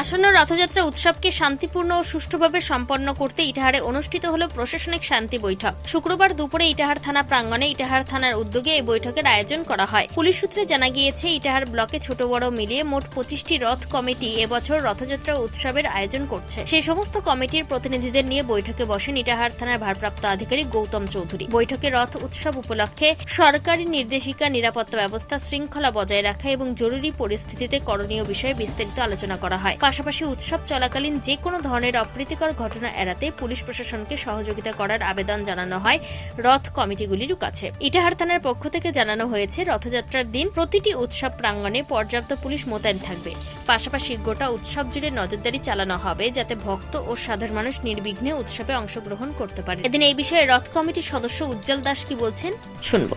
আসন্ন রথযাত্রা উৎসবকে শান্তিপূর্ণ ও সুষ্ঠুভাবে সম্পন্ন করতে ইটাহারে অনুষ্ঠিত হলো প্রশাসনিক শান্তি বৈঠক। শুক্রবার দুপুরে ইটাহার থানা প্রাঙ্গণে ইটাহার থানার উদ্যোগে এই বৈঠকের আয়োজন করা হয়। পুলিশ সূত্রে জানা গিয়েছে, ইটাহার ব্লকে ছোট বড় মিলিয়ে মোট 25টি রথ কমিটি এবছর রথযাত্রা উৎসবের আয়োজন করছে। সেই সমস্ত কমিটির প্রতিনিধিদের নিয়ে বৈঠকে বসেন ইটাহার থানার ভারপ্রাপ্ত আধিকারিক গৌতম চৌধুরী। বৈঠকে রথ উৎসব উপলক্ষে সরকারি নির্দেশিকা, নিরাপত্তা ব্যবস্থা, শৃঙ্খলা বজায় রাখা এবং জরুরি পরিস্থিতিতে করণীয় বিষয়ে বিস্তারিত আলোচনা করা হয়। পাশাপাশি উৎসব চলাকালীন যে কোনো ধরনের অপ্রীতিকর ঘটনা এড়াতে পুলিশ প্রশাসনকে সহযোগিতা করার আবেদন জানানো হয় রথ কমিটিগুলির কাছে। ইটাহার থানার পক্ষ থেকে জানানো হয়েছে, রথযাত্রার দিন প্রতিটি উৎসব প্রাঙ্গণে পর্যাপ্ত পুলিশ মোতায়েন থাকবে। পাশাপাশি গোটা উৎসব জুড়ে নজরদারি চালানো হবে, যাতে ভক্ত ও সাধারণ মানুষ নির্বিঘ্নে উৎসবে অংশগ্রহণ করতে পারে। এদিন এই বিষয়ে রথ কমিটির সদস্য উজ্জ্বল দাস কি বলছেন শুনব।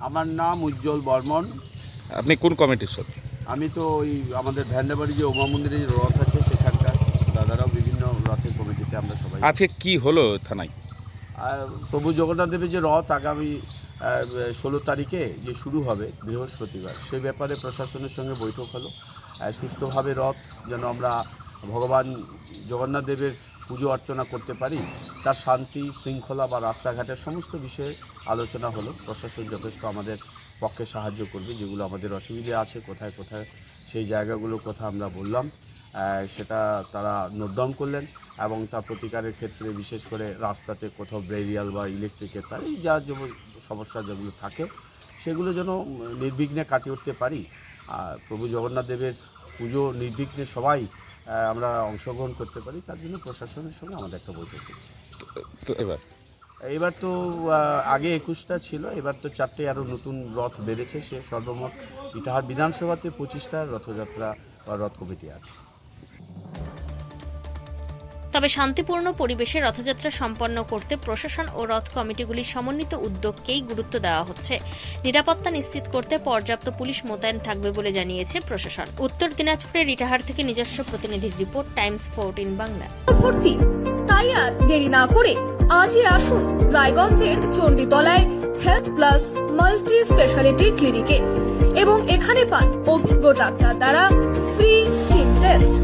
আমার নাম উজ্জ্বল বর্মন। আপনি কোন কমিটির সদস্য? আমি তো ওই আমাদের ভ্যান্ডাবাড়ি যে উমা মন্দিরে যে রথ আছে সেখানকার দাদারাও বিভিন্ন রথের কমিটিতে আমরা সবাই। আজকে কি হলো থানায়? প্রভু জগন্নাথ দেবের যে রথ আগামী 16 তারিখে যে শুরু হবে বৃহস্পতিবার, সেই ব্যাপারে প্রশাসনের সঙ্গে বৈঠক হলো। সুষ্ঠুভাবে রথ যেন আমরা ভগবান জগন্নাথ দেবের পুজো অর্চনা করতে পারি, তার শান্তি শৃঙ্খলা বা রাস্তাঘাটের সমস্ত বিষয়ে আলোচনা হলো। প্রশাসন যথেষ্ট আমাদের পক্ষে সাহায্য করবে, যেগুলো আমাদের অসুবিধে আছে কোথায় কোথায় সেই জায়গাগুলোর কথা আমরা বললাম, সেটা তারা নোট ডাউন করলেন এবং তার প্রতিকারের ক্ষেত্রে বিশেষ করে রাস্তাতে কোথাও ব্যারিয়ার বা ইলেকট্রিকের তার এই যা সমস্যা যেগুলো থাকে সেগুলো যেন নির্বিঘ্নে কাটিয়ে উঠতে পারি। আর প্রভু জগন্নাথ দেবের পুজো নির্বিঘ্নে সবাই আমরা অংশগ্রহণ করতে পারি, তার জন্য প্রশাসনের সঙ্গে আমাদের একটা বৈঠক হচ্ছে। তো এবার তো আগে 21টা ছিল, এবার তো 4টে আরও নতুন রথ বেড়েছে। সে সর্বমোট ইটাহার বিধানসভাতে 25টা রথযাত্রা বা রথ কমিটি আছে। তবে শান্তিপূর্ণ পরিবেশে রথযাত্রা সম্পন্ন করতে প্রশাসন ও রথ কমিটিগুলির সমন্বিত উদ্যোগকেই গুরুত্ব দেওয়া হচ্ছে। নিরাপত্তা নিশ্চিত করতে পর্যাপ্ত পুলিশ মোতায়েন থাকবে বলে জানিয়েছে প্রশাসন। উত্তর দিনাজপুরের ইটাহার থেকে নিজস্ব প্রতিনিধির রিপোর্ট, টাইমস 14 বাংলা। ভর্তি, তাই আর দেরি না করে আজই আসুন রায়গঞ্জের চণ্ডীতলায় হেলথ প্লাস মাল্টি স্পেশালিটি ক্লিনিকে এবং এখানে পান অভিজ্ঞ ডাক্তার দ্বারা ফ্রি স্কিন টেস্ট।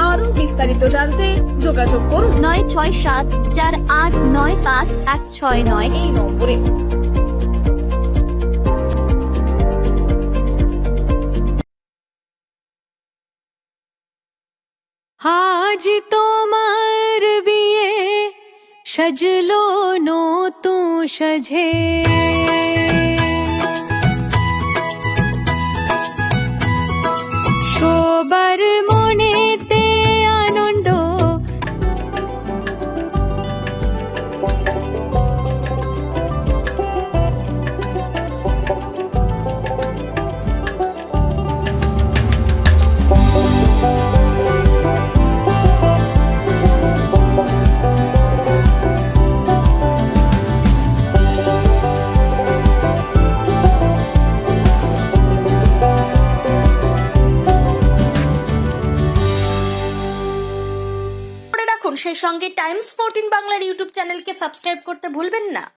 আরো বিস্তারিত জানতে যোগাযোগ করুন 9674895169 এই নম্বরে। আজ তোমার বিয়ে সাজলো নতুন সাজে, সবার মনেতে আনন্দ, সেই সঙ্গে টাইমস 14 বাংলার ইউটিউব চ্যানেলকে সাবস্ক্রাইব করতে ভুলবেন না।